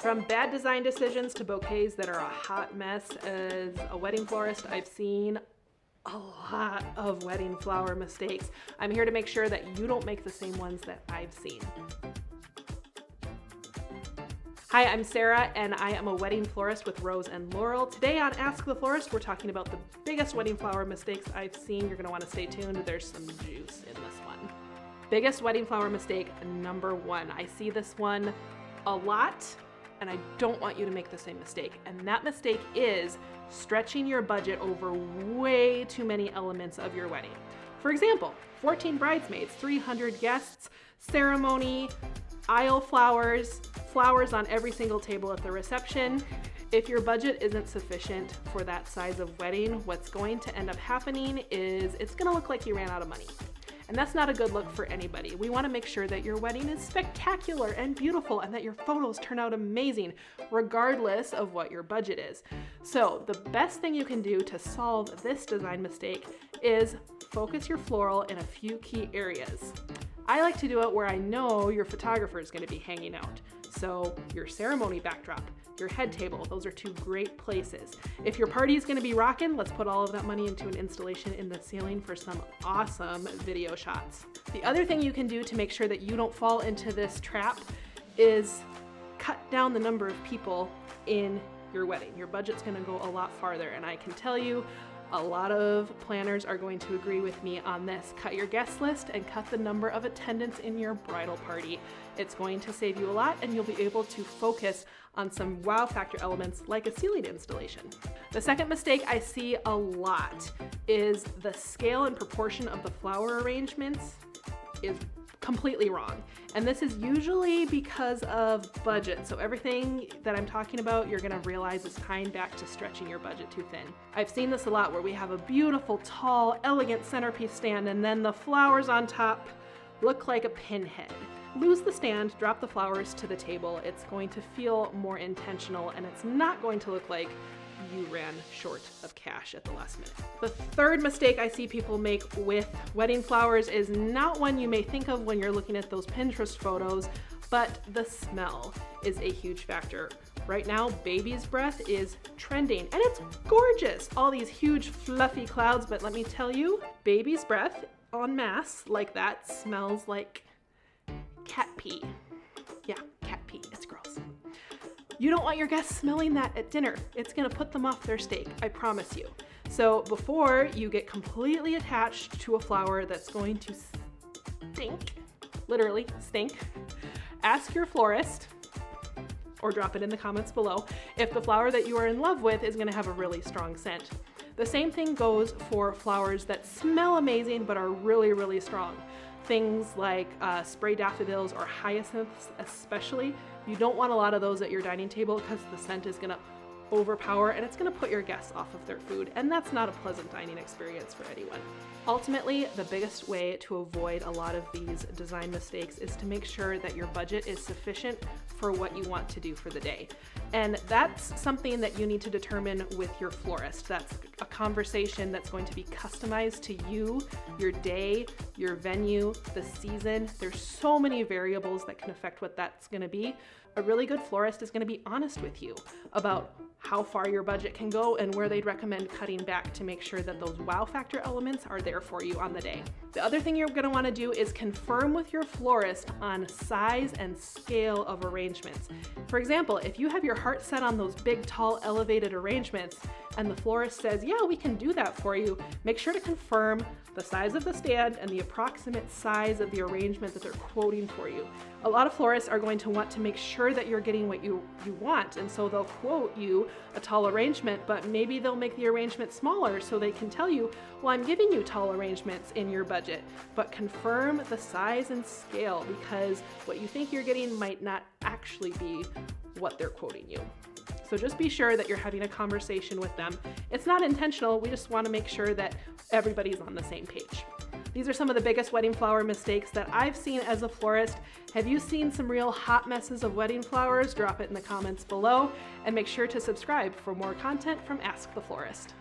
From bad design decisions to bouquets that are a hot mess, as a wedding florist, I've seen a lot of wedding flower mistakes. I'm here to make sure that you don't make the same ones that I've seen. Hi, I'm Sarah, and I am a wedding florist with Rose and Laurel. Today on Ask the Florist, we're talking about the biggest wedding flower mistakes I've seen. You're gonna wanna stay tuned. There's some juice in this one. Biggest wedding flower mistake, number one. I see this one a lot, and I don't want you to make the same mistake. And that mistake is stretching your budget over way too many elements of your wedding. For example, 14 bridesmaids, 300 guests, ceremony, aisle flowers, flowers on every single table at the reception. If your budget isn't sufficient for that size of wedding, what's going to end up happening is it's gonna look like you ran out of money. And that's not a good look for anybody. We wanna make sure that your wedding is spectacular and beautiful and that your photos turn out amazing, regardless of what your budget is. So the best thing you can do to solve this design mistake is focus your floral in a few key areas. I like to do it where I know your photographer is gonna be hanging out. So your ceremony backdrop, your head table, those are two great places. If your party is gonna be rocking, let's put all of that money into an installation in the ceiling for some awesome video shots. The other thing you can do to make sure that you don't fall into this trap is cut down the number of people in your wedding. Your budget's gonna go a lot farther, and I can tell you, a lot of planners are going to agree with me on this. Cut your guest list and cut the number of attendants in your bridal party. It's going to save you a lot, and you'll be able to focus on some wow factor elements like a ceiling installation. The second mistake I see a lot is the scale and proportion of the flower arrangements is completely wrong. And this is usually because of budget. So everything that I'm talking about, you're gonna realize is tying back to stretching your budget too thin. I've seen this a lot where we have a beautiful, tall, elegant centerpiece stand, and then the flowers on top look like a pinhead. Lose the stand, drop the flowers to the table. It's going to feel more intentional, and it's not going to look like you ran short of cash at the last minute. The third mistake I see people make with wedding flowers is not one you may think of when you're looking at those Pinterest photos, but the smell is a huge factor. Right now, baby's breath is trending, and it's gorgeous. All these huge fluffy clouds, but let me tell you, baby's breath en masse like that smells like cat pee. Yeah, cat pee, it's gross. You don't want your guests smelling that at dinner. It's gonna put them off their steak, I promise you. So before you get completely attached to a flower that's going to stink, literally stink, ask your florist, or drop it in the comments below, if the flower that you are in love with is gonna have a really strong scent. The same thing goes for flowers that smell amazing but are really, really strong. Things like spray daffodils or hyacinths especially. You don't want a lot of those at your dining table because the scent is gonna overpower and it's gonna put your guests off of their food, and that's not a pleasant dining experience for anyone. Ultimately, the biggest way to avoid a lot of these design mistakes is to make sure that your budget is sufficient for what you want to do for the day. And that's something that you need to determine with your florist. That's a conversation that's going to be customized to you, your day, your venue, the season. There's so many variables that can affect what that's gonna be. A really good florist is gonna be honest with you about how far your budget can go and where they'd recommend cutting back to make sure that those wow factor elements are there for you on the day. The other thing you're gonna wanna do is confirm with your florist on size and scale of arrangements. For example, if you have your heart set on those big, tall, elevated arrangements and the florist says, yeah, we can do that for you, make sure to confirm the size of the stand and the approximate size of the arrangement that they're quoting for you. A lot of florists are going to want to make sure that you're getting what you want, and so they'll quote you a tall arrangement, but maybe they'll make the arrangement smaller so they can tell you, well, I'm giving you tall arrangements in your budget, but confirm the size and scale, because what you think you're getting might not actually be what they're quoting you. So just be sure that you're having a conversation with them. It's not intentional, we just want to make sure that everybody's on the same page. These are some of the biggest wedding flower mistakes that I've seen as a florist. Have you seen some real hot messes of wedding flowers? Drop it in the comments below, and make sure to subscribe for more content from Ask the Florist.